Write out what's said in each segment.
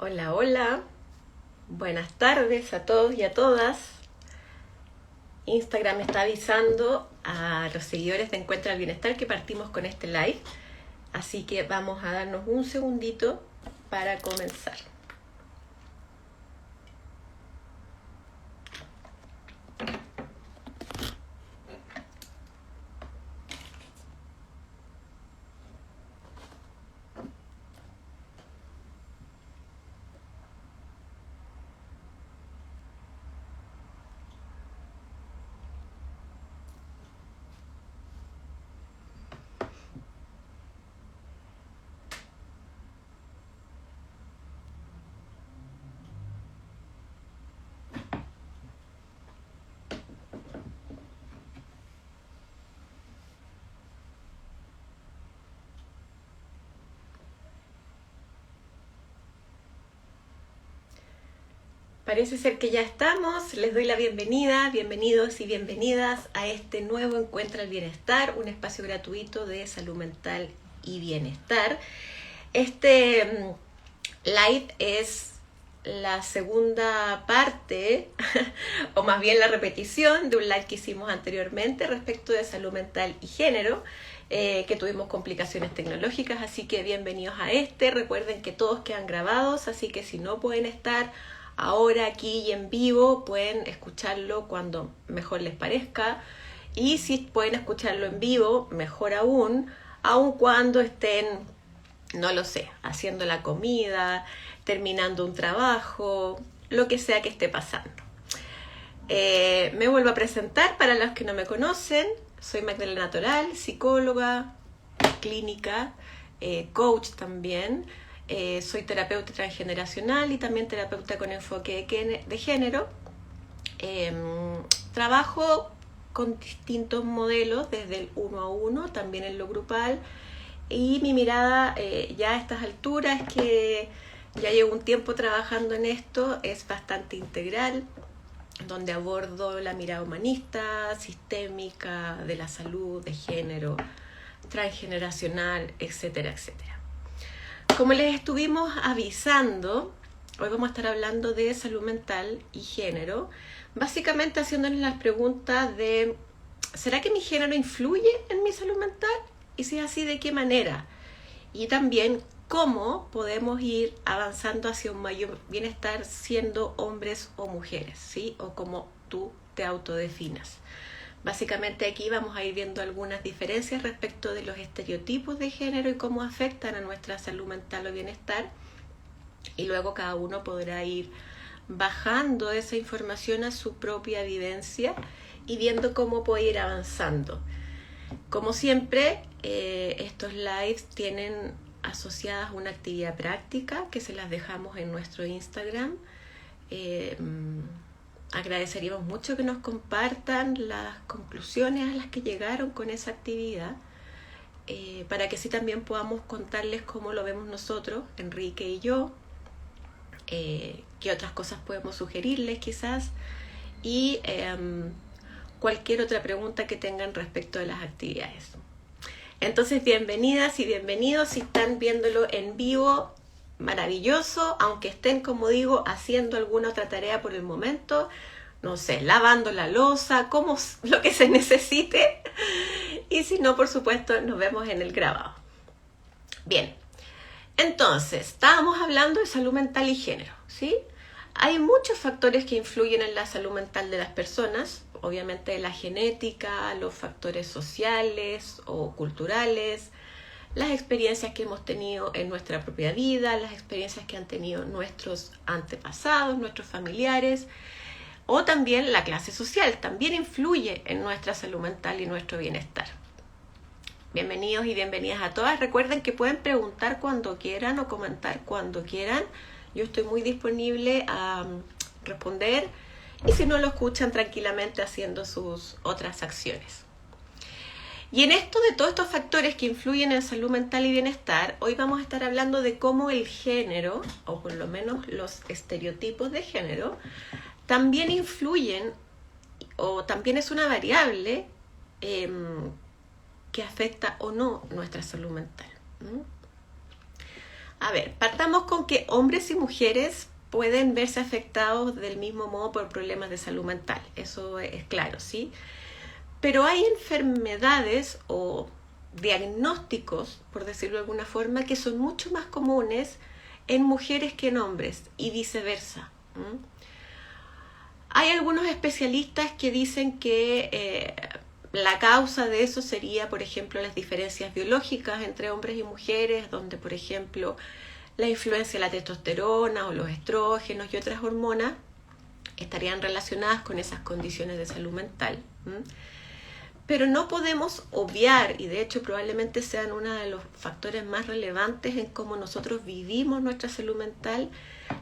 Hola, hola. Buenas tardes a todos y a todas. Instagram está avisando a los seguidores de Encuentra el Bienestar que partimos con este live. Así que vamos a darnos un segundito para comenzar. Parece ser que ya estamos. Les doy la bienvenida, bienvenidos y bienvenidas a este nuevo Encuentra el Bienestar, un espacio gratuito de salud mental y bienestar. Este live es la segunda parte, o más bien la repetición de un live que hicimos anteriormente respecto de salud mental y género, que tuvimos complicaciones tecnológicas, así que bienvenidos a este. Recuerden que todos quedan grabados, así que si no pueden estar ahora aquí y en vivo, pueden escucharlo cuando mejor les parezca, y si pueden escucharlo en vivo, mejor aún cuando estén, no lo sé, haciendo la comida, terminando un trabajo, lo que sea que esté pasando. Me vuelvo a presentar para los que no me conocen. Soy Magdalena Toral, psicóloga clínica, coach también. Soy terapeuta transgeneracional y también terapeuta con enfoque de género. Trabajo con distintos modelos, desde el 1-a-1, también en lo grupal. Y mi mirada ya a estas alturas, que ya llevo un tiempo trabajando en esto, es bastante integral, donde abordo la mirada humanista, sistémica, de la salud, de género, transgeneracional, etcétera, etcétera. Como les estuvimos avisando, hoy vamos a estar hablando de salud mental y género, básicamente haciéndonos las preguntas de ¿será que mi género influye en mi salud mental? Y si es así, ¿de qué manera? Y también cómo podemos ir avanzando hacia un mayor bienestar siendo hombres o mujeres, ¿sí? O como tú te autodefinas. Básicamente aquí vamos a ir viendo algunas diferencias respecto de los estereotipos de género y cómo afectan a nuestra salud mental o bienestar. Y luego cada uno podrá ir bajando esa información a su propia vivencia y viendo cómo puede ir avanzando. Como siempre, estos lives tienen asociadas una actividad práctica que se las dejamos en nuestro Instagram. Agradeceríamos mucho que nos compartan las conclusiones a las que llegaron con esa actividad, para que así también podamos contarles cómo lo vemos nosotros, Enrique y yo, qué otras cosas podemos sugerirles quizás, y cualquier otra pregunta que tengan respecto de las actividades. Entonces, bienvenidas y bienvenidos. Si están viéndolo en vivo, maravilloso, aunque estén, como digo, haciendo alguna otra tarea por el momento, no sé, lavando la loza, como lo que se necesite. Y si no, por supuesto, nos vemos en el grabado. Bien, entonces, estábamos hablando de salud mental y género, ¿sí? Hay muchos factores que influyen en la salud mental de las personas, obviamente la genética, los factores sociales o culturales, las experiencias que hemos tenido en nuestra propia vida, las experiencias que han tenido nuestros antepasados, nuestros familiares, o también la clase social, también influye en nuestra salud mental y nuestro bienestar. Bienvenidos y bienvenidas a todas. Recuerden que pueden preguntar cuando quieran o comentar cuando quieran. Yo estoy muy disponible a responder, y si no, lo escuchan tranquilamente haciendo sus otras acciones. Y en esto de todos estos factores que influyen en salud mental y bienestar, hoy vamos a estar hablando de cómo el género, o por lo menos los estereotipos de género, también influyen, o también es una variable que afecta o no nuestra salud mental. A ver, partamos con que hombres y mujeres pueden verse afectados del mismo modo por problemas de salud mental. Eso es claro, ¿sí? Pero hay enfermedades o diagnósticos, por decirlo de alguna forma, que son mucho más comunes en mujeres que en hombres y viceversa. Hay algunos especialistas que dicen que la causa de eso sería, por ejemplo, las diferencias biológicas entre hombres y mujeres, donde, por ejemplo, la influencia de la testosterona o los estrógenos y otras hormonas estarían relacionadas con esas condiciones de salud mental. Pero no podemos obviar, y de hecho probablemente sean uno de los factores más relevantes en cómo nosotros vivimos nuestra salud mental,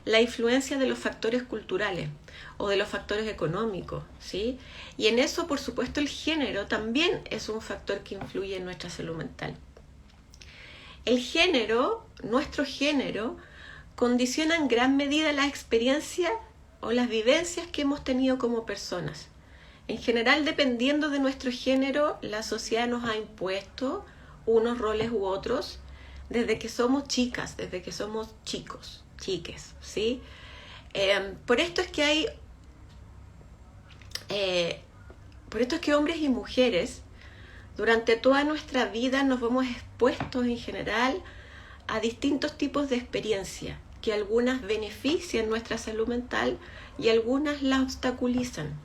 la influencia de los factores culturales o de los factores económicos, ¿sí? Y en eso, por supuesto, el género también es un factor que influye en nuestra salud mental. El género, nuestro género, condiciona en gran medida la experiencia o las vivencias que hemos tenido como personas. En general, dependiendo de nuestro género, la sociedad nos ha impuesto unos roles u otros desde que somos chicas, desde que somos chicos, chiques, ¿sí? Por esto es que hombres y mujeres durante toda nuestra vida nos vemos expuestos en general a distintos tipos de experiencias, que algunas benefician nuestra salud mental y algunas la obstaculizan.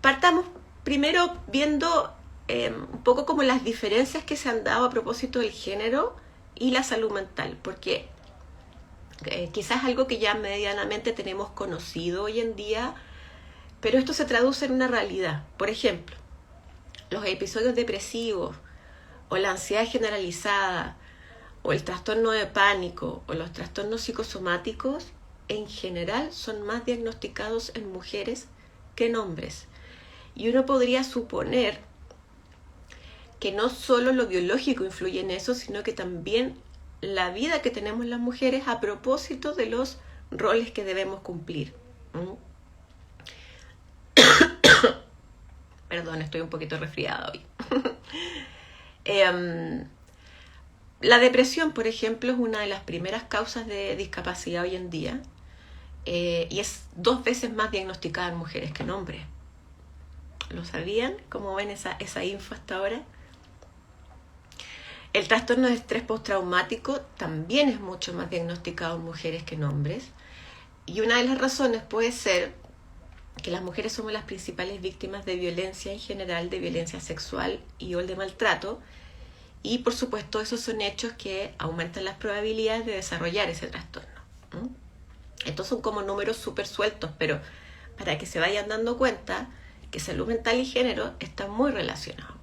Partamos primero viendo un poco como las diferencias que se han dado a propósito del género y la salud mental, porque quizás algo que ya medianamente tenemos conocido hoy en día, pero esto se traduce en una realidad. Por ejemplo, los episodios depresivos o la ansiedad generalizada o el trastorno de pánico o los trastornos psicosomáticos en general son más diagnosticados en mujeres que en hombres. Y uno podría suponer que no solo lo biológico influye en eso, sino que también la vida que tenemos las mujeres a propósito de los roles que debemos cumplir. Perdón, estoy un poquito resfriada hoy. La depresión, por ejemplo, es una de las primeras causas de discapacidad hoy en día y es 2 veces más diagnosticada en mujeres que en hombres. ¿Lo sabían? ¿Cómo ven esa info hasta ahora? El trastorno de estrés postraumático también es mucho más diagnosticado en mujeres que en hombres. Y una de las razones puede ser que las mujeres somos las principales víctimas de violencia en general, de violencia sexual y o de maltrato. Y por supuesto esos son hechos que aumentan las probabilidades de desarrollar ese trastorno. Estos son como números súper sueltos, pero para que se vayan dando cuenta que salud mental y género están muy relacionados.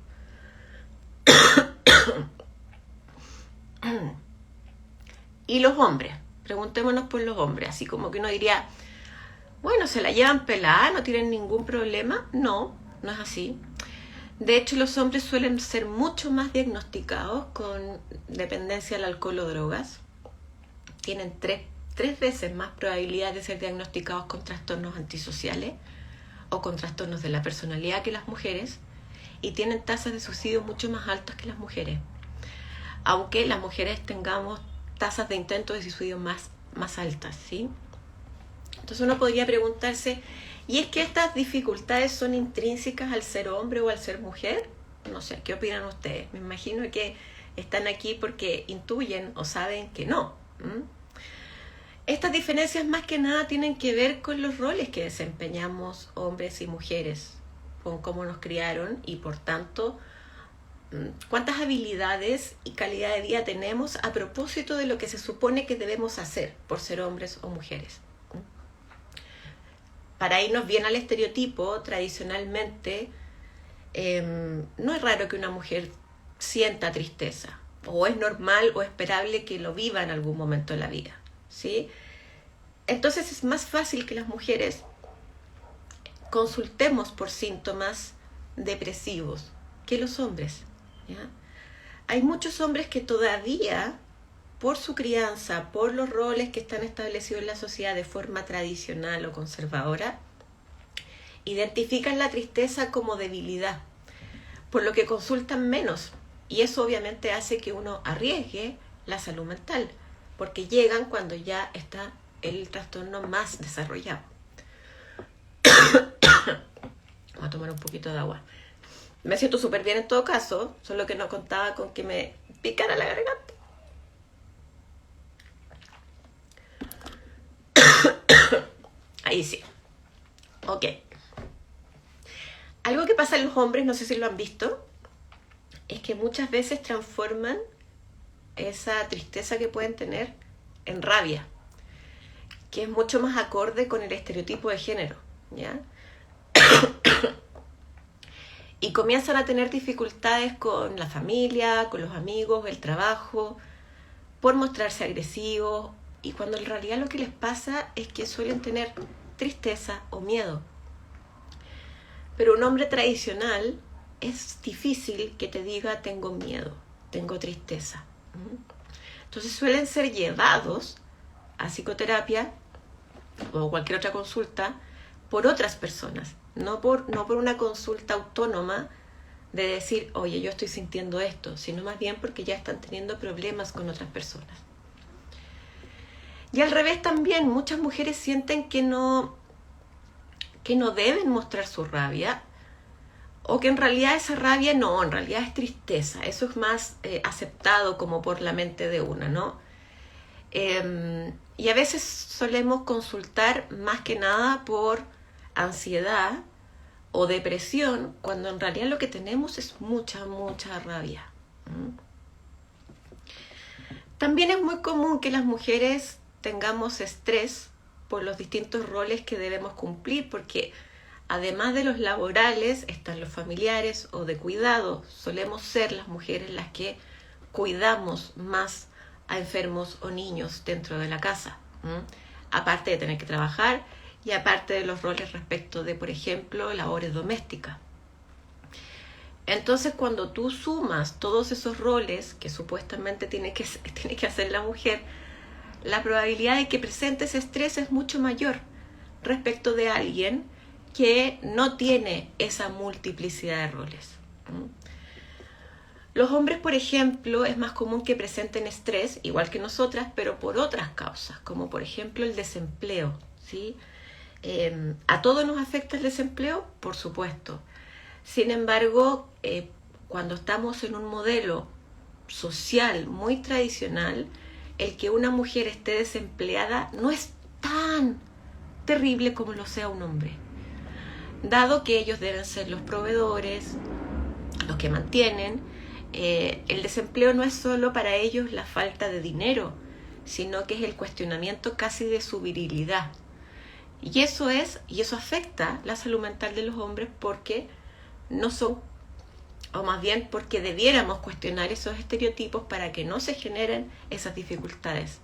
Y los hombres, preguntémonos por los hombres, así como que uno diría, bueno, ¿se la llevan pelada? ¿No tienen ningún problema? No, no es así. De hecho, los hombres suelen ser mucho más diagnosticados con dependencia al alcohol o drogas. Tienen tres veces más probabilidad de ser diagnosticados con trastornos antisociales o con trastornos de la personalidad que las mujeres, y tienen tasas de suicidio mucho más altas que las mujeres. Aunque las mujeres tengamos tasas de intento de suicidio más altas, ¿sí? Entonces uno podría preguntarse, ¿y es que estas dificultades son intrínsecas al ser hombre o al ser mujer? No sé, ¿qué opinan ustedes? Me imagino que están aquí porque intuyen o saben que no. Estas diferencias más que nada tienen que ver con los roles que desempeñamos hombres y mujeres, con cómo nos criaron y por tanto cuántas habilidades y calidad de vida tenemos a propósito de lo que se supone que debemos hacer por ser hombres o mujeres. Para irnos bien al estereotipo, tradicionalmente no es raro que una mujer sienta tristeza, o es normal o esperable que lo viva en algún momento de la vida, ¿sí? Entonces es más fácil que las mujeres consultemos por síntomas depresivos que los hombres, ¿ya? Hay muchos hombres que todavía, por su crianza, por los roles que están establecidos en la sociedad de forma tradicional o conservadora, identifican la tristeza como debilidad, por lo que consultan menos. Y eso obviamente hace que uno arriesgue la salud mental, porque llegan cuando ya está el trastorno más desarrollado. Voy a tomar un poquito de agua. Me siento súper bien en todo caso, solo que no contaba con que me picara la garganta. Ahí sí. Ok. Algo que pasa en los hombres, no sé si lo han visto, es que muchas veces transforman esa tristeza que pueden tener en rabia, que es mucho más acorde con el estereotipo de género, ¿ya? Y comienzan a tener dificultades con la familia, con los amigos, el trabajo, por mostrarse agresivos, y cuando en realidad lo que les pasa es que suelen tener tristeza o miedo. Pero un hombre tradicional es difícil que te diga tengo miedo, tengo tristeza. Entonces suelen ser llevados a psicoterapia o cualquier otra consulta por otras personas, no por una consulta autónoma de decir, oye, yo estoy sintiendo esto, sino más bien porque ya están teniendo problemas con otras personas. Y al revés también, muchas mujeres sienten que no deben mostrar su rabia, o que en realidad esa rabia en realidad es tristeza. Eso es más aceptado como por la mente de una, ¿no? Y a veces solemos consultar más que nada por ansiedad o depresión, cuando en realidad lo que tenemos es mucha rabia. También es muy común que las mujeres tengamos estrés por los distintos roles que debemos cumplir, porque además de los laborales están los familiares o de cuidado. Solemos ser las mujeres las que cuidamos más a enfermos o niños dentro de la casa, aparte de tener que trabajar y aparte de los roles respecto de, por ejemplo, labores domésticas. Entonces, cuando tú sumas todos esos roles que supuestamente tiene que hacer la mujer, la probabilidad de que presentes estrés es mucho mayor respecto de alguien que no tiene esa multiplicidad de roles. Los hombres, por ejemplo, es más común que presenten estrés, igual que nosotras, pero por otras causas, como por ejemplo el desempleo, ¿sí? ¿A todos nos afecta el desempleo? Por supuesto. Sin embargo, cuando estamos en un modelo social muy tradicional, el que una mujer esté desempleada no es tan terrible como lo sea un hombre, dado que ellos deben ser los proveedores, los que mantienen. El desempleo no es solo para ellos la falta de dinero, sino que es el cuestionamiento casi de su virilidad. Y eso afecta la salud mental de los hombres, porque no son, o más bien porque debiéramos cuestionar esos estereotipos para que no se generen esas dificultades.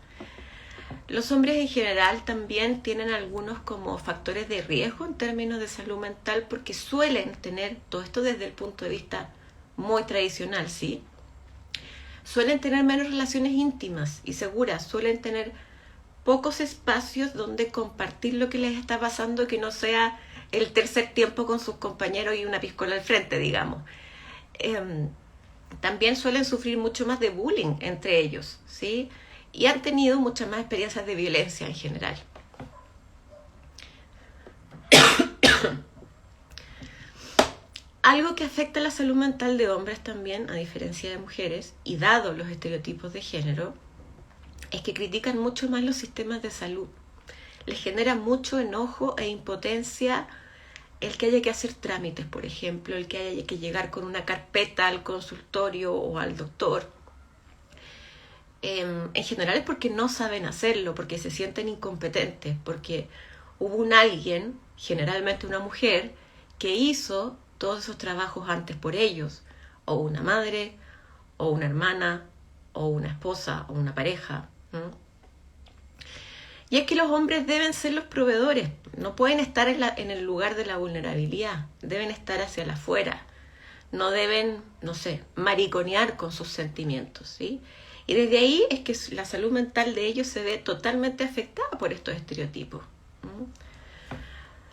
Los hombres en general también tienen algunos como factores de riesgo en términos de salud mental, porque suelen tener, todo esto desde el punto de vista muy tradicional, ¿sí? Suelen tener menos relaciones íntimas y seguras, suelen tener pocos espacios donde compartir lo que les está pasando, que no sea el tercer tiempo con sus compañeros y una piscola al frente, digamos. También suelen sufrir mucho más de bullying entre ellos, ¿sí? Y han tenido muchas más experiencias de violencia en general. Algo que afecta la salud mental de hombres también, a diferencia de mujeres, y dado los estereotipos de género, es que critican mucho más los sistemas de salud. Les genera mucho enojo e impotencia el que haya que hacer trámites, por ejemplo, el que haya que llegar con una carpeta al consultorio o al doctor. En general es porque no saben hacerlo, porque se sienten incompetentes, porque hubo alguien, generalmente una mujer, que hizo todos esos trabajos antes por ellos, o una madre, o una hermana, o una esposa, o una pareja. Y es que los hombres deben ser los proveedores, no pueden estar en el lugar de la vulnerabilidad, deben estar hacia el afuera, no deben, mariconear con sus sentimientos, ¿sí? Y desde ahí es que la salud mental de ellos se ve totalmente afectada por estos estereotipos.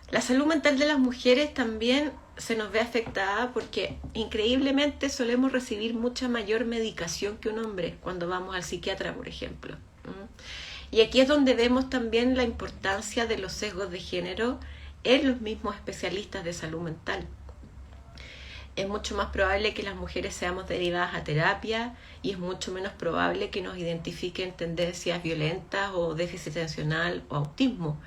La salud mental de las mujeres también se nos ve afectada porque increíblemente solemos recibir mucha mayor medicación que un hombre cuando vamos al psiquiatra, por ejemplo. Y aquí es donde vemos también la importancia de los sesgos de género en los mismos especialistas de salud mental. Es mucho más probable que las mujeres seamos derivadas a terapia y es mucho menos probable que nos identifiquen tendencias violentas o déficit atencional o autismo.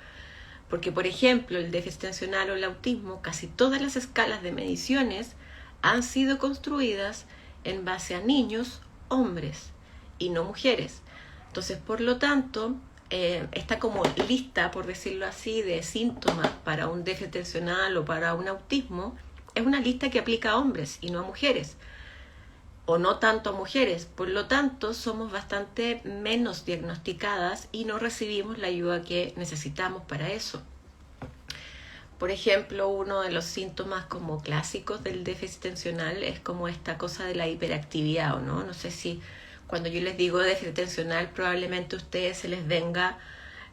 Porque, por ejemplo, el déficit atencional o el autismo, casi todas las escalas de mediciones han sido construidas en base a niños, hombres y no mujeres. Entonces, por lo tanto, esta como lista, por decirlo así, de síntomas para un déficit atencional o para un autismo, es una lista que aplica a hombres y no a mujeres, o no tanto a mujeres. Por lo tanto, somos bastante menos diagnosticadas y no recibimos la ayuda que necesitamos para eso. Por ejemplo, uno de los síntomas como clásicos del déficit atencional es como esta cosa de la hiperactividad, ¿o no? No sé si cuando yo les digo déficit atencional, probablemente a ustedes se les venga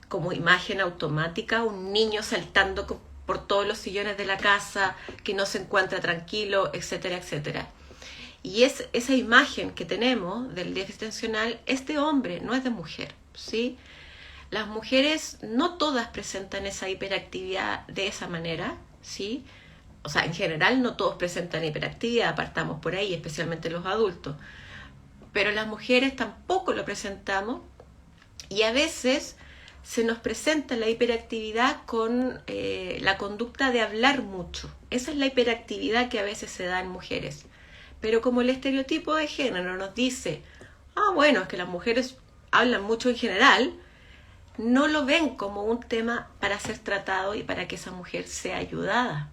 como imagen automática un niño saltando por todos los sillones de la casa, que no se encuentra tranquilo, etcétera, etcétera. Y esa imagen que tenemos del déficit atencional es de hombre, no es de mujer, ¿sí? Las mujeres no todas presentan esa hiperactividad de esa manera, ¿sí? O sea, en general no todos presentan hiperactividad, partamos por ahí, especialmente los adultos. Pero las mujeres tampoco lo presentamos y a veces se nos presenta la hiperactividad con la conducta de hablar mucho. Esa es la hiperactividad que a veces se da en mujeres. Pero como el estereotipo de género nos dice, bueno, es que las mujeres hablan mucho en general, no lo ven como un tema para ser tratado y para que esa mujer sea ayudada.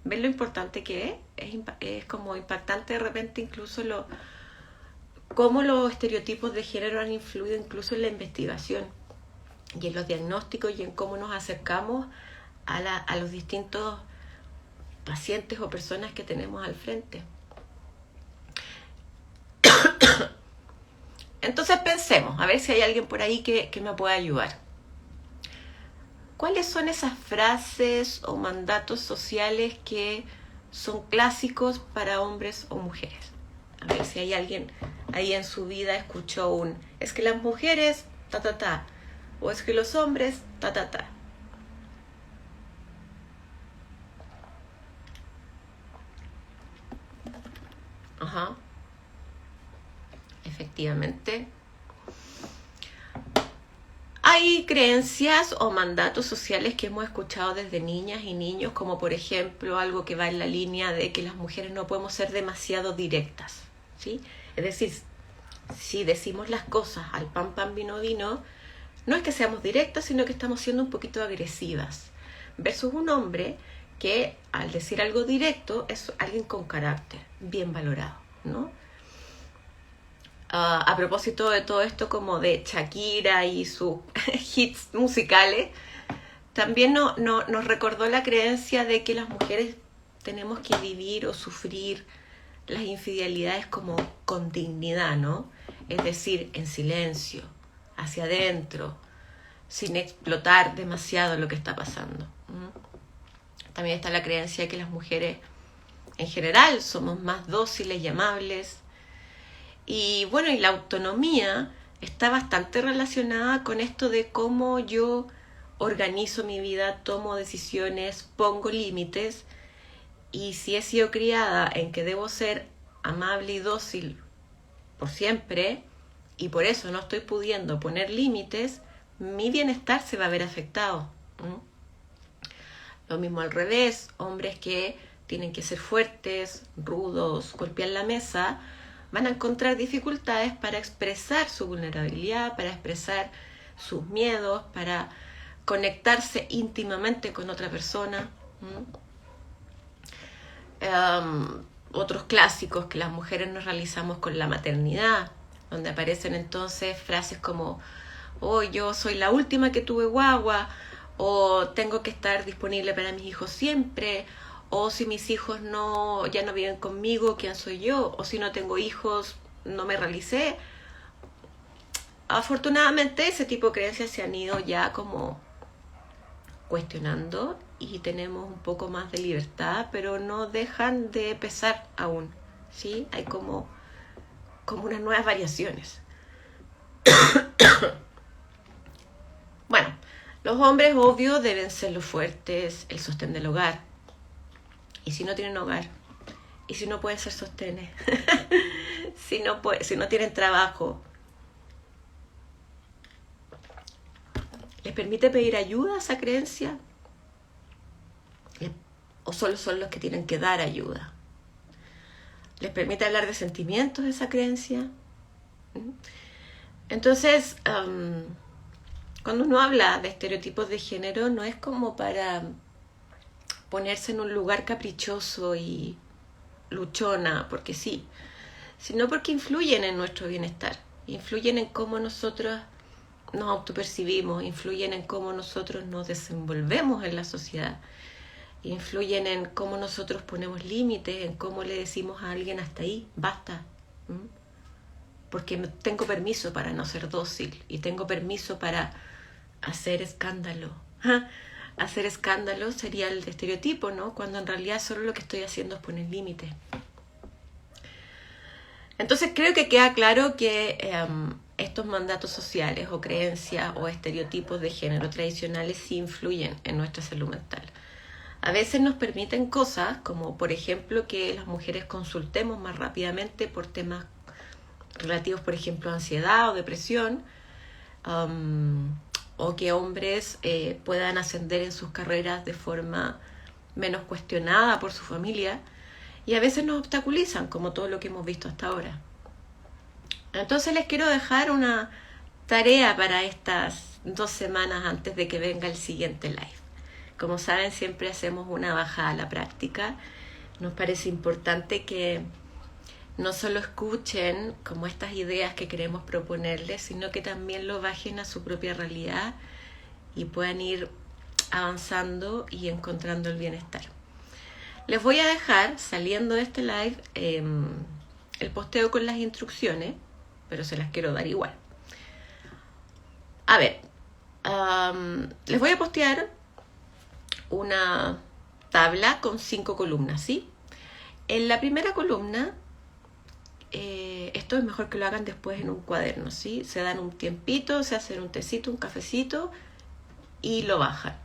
¿Ven lo importante que es? Es como impactante de repente incluso cómo los estereotipos de género han influido incluso en la investigación y en los diagnósticos y en cómo nos acercamos a los distintos pacientes o personas que tenemos al frente. Entonces pensemos, a ver si hay alguien por ahí que me pueda ayudar. ¿Cuáles son esas frases o mandatos sociales que son clásicos para hombres o mujeres? A ver si hay alguien ahí en su vida escuchó es que las mujeres, o es que los hombres, Ajá. Efectivamente. Hay creencias o mandatos sociales que hemos escuchado desde niñas y niños, como por ejemplo algo que va en la línea de que las mujeres no podemos ser demasiado directas, ¿sí? Es decir, si decimos las cosas al pan, pan, vino, vino, no es que seamos directas, sino que estamos siendo un poquito agresivas. Versus un hombre que al decir algo directo es alguien con carácter, bien valorado, ¿no? A propósito de todo esto como de Shakira y sus hits musicales, también nos recordó la creencia de que las mujeres tenemos que vivir o sufrir las infidelidades como con dignidad, ¿no? Es decir, en silencio, hacia adentro, sin explotar demasiado lo que está pasando. También está la creencia de que las mujeres en general somos más dóciles y amables. Y bueno, y la autonomía está bastante relacionada con esto de cómo yo organizo mi vida, tomo decisiones, pongo límites. Y si he sido criada en que debo ser amable y dócil por siempre, y por eso no estoy pudiendo poner límites, mi bienestar se va a ver afectado. Lo mismo al revés, hombres que tienen que ser fuertes, rudos, golpear la mesa, van a encontrar dificultades para expresar su vulnerabilidad, para expresar sus miedos, para conectarse íntimamente con otra persona. Otros clásicos que las mujeres nos realizamos con la maternidad, donde aparecen entonces frases como yo soy la última que tuve guagua, o tengo que estar disponible para mis hijos siempre, o si mis hijos ya no viven conmigo, ¿quién soy yo? O si no tengo hijos, no me realicé. Afortunadamente ese tipo de creencias se han ido ya como cuestionando y tenemos un poco más de libertad, pero no dejan de pesar aún, ¿sí? Hay como unas nuevas variaciones. Bueno, los hombres, obvio, deben ser los fuertes, el sostén del hogar. ¿Y si no tienen hogar? ¿Y si no pueden ser sostenes? si no tienen trabajo. ¿Les permite pedir ayuda a esa creencia? ¿O solo son los que tienen que dar ayuda? ¿Les permite hablar de sentimientos esa creencia? Entonces, cuando uno habla de estereotipos de género, no es como para ponerse en un lugar caprichoso y luchona, porque sí, sino porque influyen en nuestro bienestar, influyen en cómo nosotros nos autopercibimos, influyen en cómo nosotros nos desenvolvemos en la sociedad, influyen en cómo nosotros ponemos límites, en cómo le decimos a alguien hasta ahí, basta, porque tengo permiso para no ser dócil y tengo permiso para hacer escándalo. Hacer escándalo sería el estereotipo, ¿no? Cuando en realidad solo lo que estoy haciendo es poner límites. Entonces creo que queda claro que estos mandatos sociales o creencias o estereotipos de género tradicionales sí influyen en nuestra salud mental. A veces nos permiten cosas como, por ejemplo, que las mujeres consultemos más rápidamente por temas relativos, por ejemplo, a ansiedad o depresión, o que hombres puedan ascender en sus carreras de forma menos cuestionada por su familia, y a veces nos obstaculizan, como todo lo que hemos visto hasta ahora. Entonces les quiero dejar una tarea para estas 2 semanas antes de que venga el siguiente live. Como saben, siempre hacemos una bajada a la práctica. Nos parece importante que no solo escuchen como estas ideas que queremos proponerles, sino que también lo bajen a su propia realidad y puedan ir avanzando y encontrando el bienestar. Les voy a dejar, saliendo de este live, el posteo con las instrucciones, pero se las quiero dar igual. A ver, les voy a postear una tabla con 5 columnas, ¿sí? En la primera columna, esto es mejor que lo hagan después en un cuaderno, ¿sí? Se dan un tiempito, se hacen un tecito, un cafecito y lo bajan.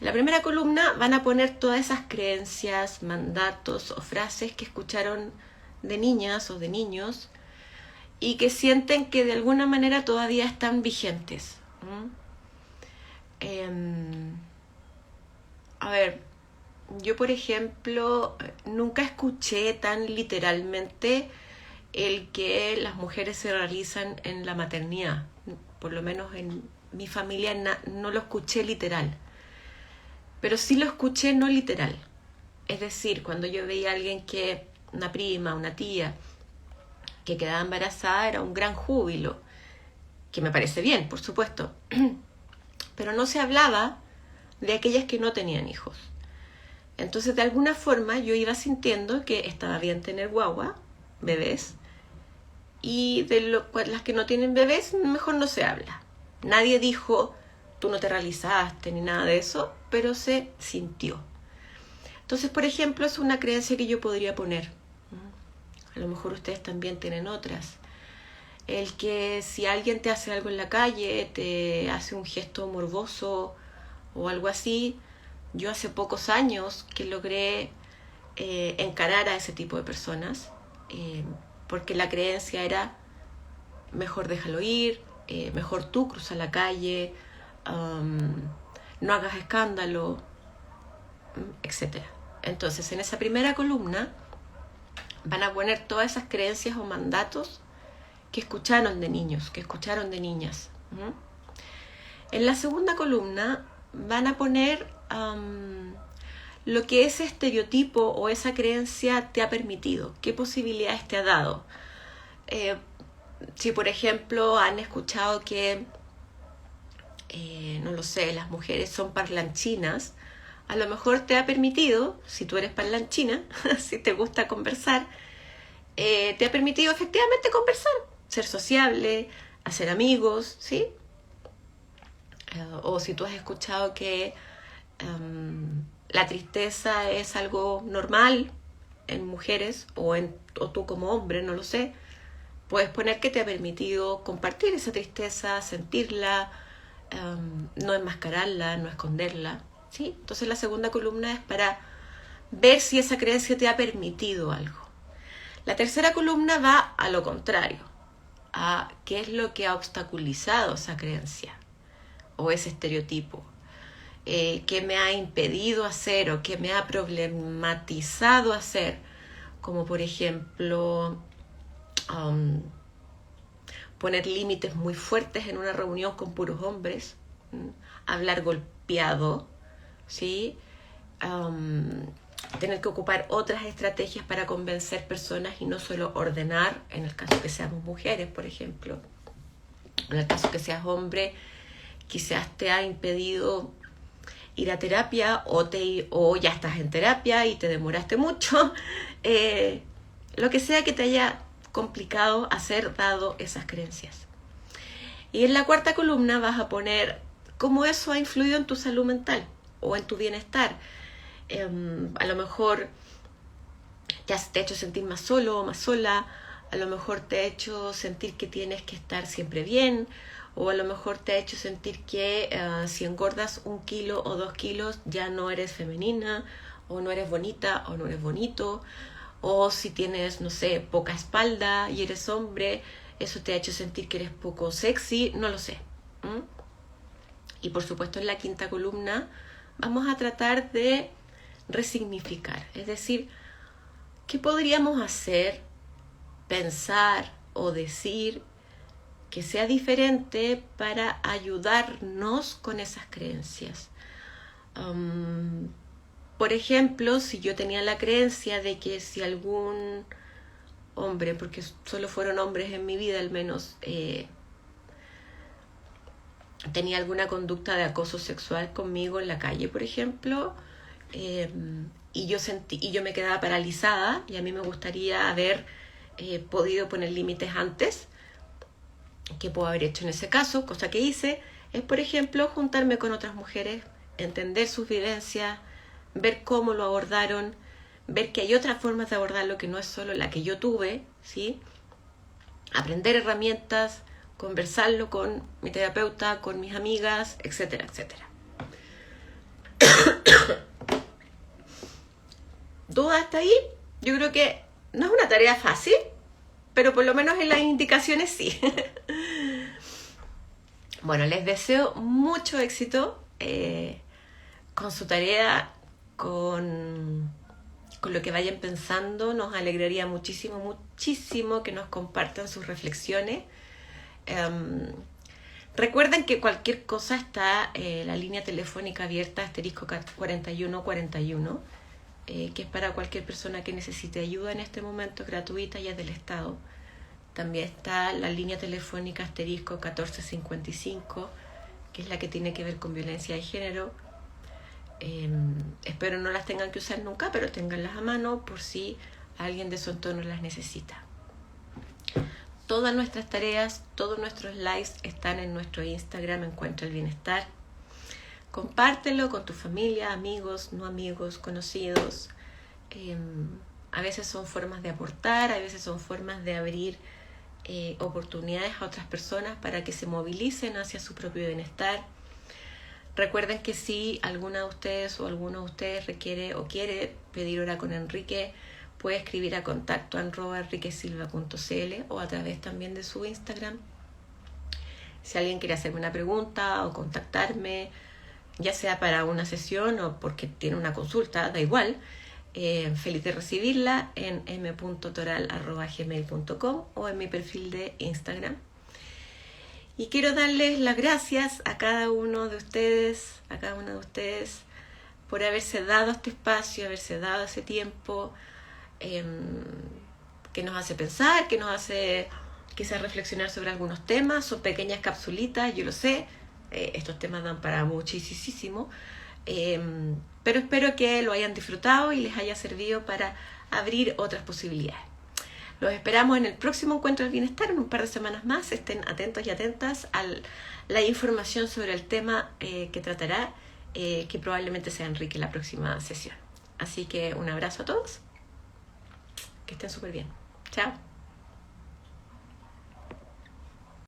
En la primera columna van a poner todas esas creencias, mandatos o frases que escucharon de niñas o de niños y que sienten que de alguna manera todavía están vigentes. A ver, yo por ejemplo nunca escuché tan literalmente el que las mujeres se realizan en la maternidad. Por lo menos en mi familia no lo escuché literal. Pero sí lo escuché no literal. Es decir, cuando yo veía a alguien una prima, una tía, que quedaba embarazada, era un gran júbilo, que me parece bien, por supuesto. Pero no se hablaba de aquellas que no tenían hijos. Entonces, de alguna forma, yo iba sintiendo que estaba bien tener guagua, bebés, y de las que no tienen bebés, mejor no se habla. Nadie dijo, tú no te realizaste, ni nada de eso, pero se sintió. Entonces, por ejemplo, es una creencia que yo podría poner. A lo mejor ustedes también tienen otras. El que si alguien te hace algo en la calle, te hace un gesto morboso o algo así, yo hace pocos años que logré encarar a ese tipo de personas, porque la creencia era, mejor déjalo ir, mejor tú cruza la calle, no hagas escándalo, etc. Entonces, en esa primera columna van a poner todas esas creencias o mandatos que escucharon de niños, que escucharon de niñas. En la segunda columna van a poner lo que ese estereotipo o esa creencia te ha permitido, qué posibilidades te ha dado. Si por ejemplo han escuchado que, no lo sé, las mujeres son parlanchinas, a lo mejor te ha permitido, si tú eres parlanchina, si te gusta conversar, te ha permitido efectivamente conversar, ser sociable, hacer amigos, ¿sí? O si tú has escuchado que La tristeza es algo normal en mujeres o tú como hombre, no lo sé. Puedes poner que te ha permitido compartir esa tristeza, sentirla, no enmascararla, no esconderla, ¿sí? Entonces la segunda columna es para ver si esa creencia te ha permitido algo. La tercera columna va a lo contrario, a qué es lo que ha obstaculizado esa creencia o ese estereotipo, qué me ha impedido hacer o qué me ha problematizado hacer, como por ejemplo poner límites muy fuertes en una reunión con puros hombres, hablar golpeado, ¿sí? Tener que ocupar otras estrategias para convencer personas y no solo ordenar, en el caso que seamos mujeres, por ejemplo. En el caso que seas hombre, quizás te ha impedido ir a terapia o ya estás en terapia y te demoraste mucho. Lo que sea que te haya complicado hacer dado esas creencias. Y en la cuarta columna vas a poner cómo eso ha influido en tu salud mental o en tu bienestar. A lo mejor te ha hecho sentir más solo o más sola, a lo mejor te ha hecho sentir que tienes que estar siempre bien, o a lo mejor te ha hecho sentir que si engordas 1 kilo o 2 kilos ya no eres femenina, o no eres bonita, o no eres bonito, o si tienes, no sé, poca espalda y eres hombre, eso te ha hecho sentir que eres poco sexy, no lo sé. Y por supuesto en la quinta columna vamos a tratar de resignificar, es decir, ¿qué podríamos hacer, pensar o decir que sea diferente para ayudarnos con esas creencias? Por ejemplo, si yo tenía la creencia de que si algún hombre, porque solo fueron hombres en mi vida al menos, tenía alguna conducta de acoso sexual conmigo en la calle, por ejemplo, y yo me quedaba paralizada y a mí me gustaría haber podido poner límites antes. ¿Qué puedo haber hecho en ese caso? Cosa que hice es, por ejemplo, juntarme con otras mujeres, entender sus vivencias, ver cómo lo abordaron, ver que hay otras formas de abordarlo que no es solo la que yo tuve, ¿sí? Aprender herramientas, conversarlo con mi terapeuta, con mis amigas, etcétera, etcétera. ¿Dudas hasta ahí? Yo creo que no es una tarea fácil, pero por lo menos en las indicaciones sí. Bueno, les deseo mucho éxito con su tarea, con lo que vayan pensando. Nos alegraría muchísimo, muchísimo que nos compartan sus reflexiones. Recuerden que cualquier cosa está la línea telefónica abierta *4141, que es para cualquier persona que necesite ayuda en este momento, gratuita, y es del Estado. También está la línea telefónica *1455, que es la que tiene que ver con violencia de género. Espero no las tengan que usar nunca, pero ténganlas a mano por si alguien de su entorno las necesita. Todas nuestras tareas, todos nuestros lives están en nuestro Instagram, Encuentra el Bienestar. Compártelo con tu familia, amigos, no amigos, conocidos. A veces son formas de aportar, a veces son formas de abrir oportunidades a otras personas para que se movilicen hacia su propio bienestar. Recuerden que si alguna de ustedes o alguno de ustedes requiere o quiere pedir hora con Enrique, puede escribir a contacto@enriquesilva.cl o a través también de su Instagram. Si alguien quiere hacerme una pregunta o contactarme, ya sea para una sesión o porque tiene una consulta, da igual, feliz de recibirla en m.toral@gmail.com o en mi perfil de Instagram. Y quiero darles las gracias a cada uno de ustedes, por haberse dado este espacio, haberse dado ese tiempo que nos hace pensar, que nos hace quizás reflexionar sobre algunos temas. Son pequeñas capsulitas, yo lo sé, estos temas dan para muchísimo, pero espero que lo hayan disfrutado y les haya servido para abrir otras posibilidades. Los esperamos en el próximo Encuentro del Bienestar en un par de semanas más. Estén atentos y atentas a la información sobre el tema que tratará que probablemente sea Enrique la próxima sesión. Así que un abrazo a todos, que estén súper bien. Chao.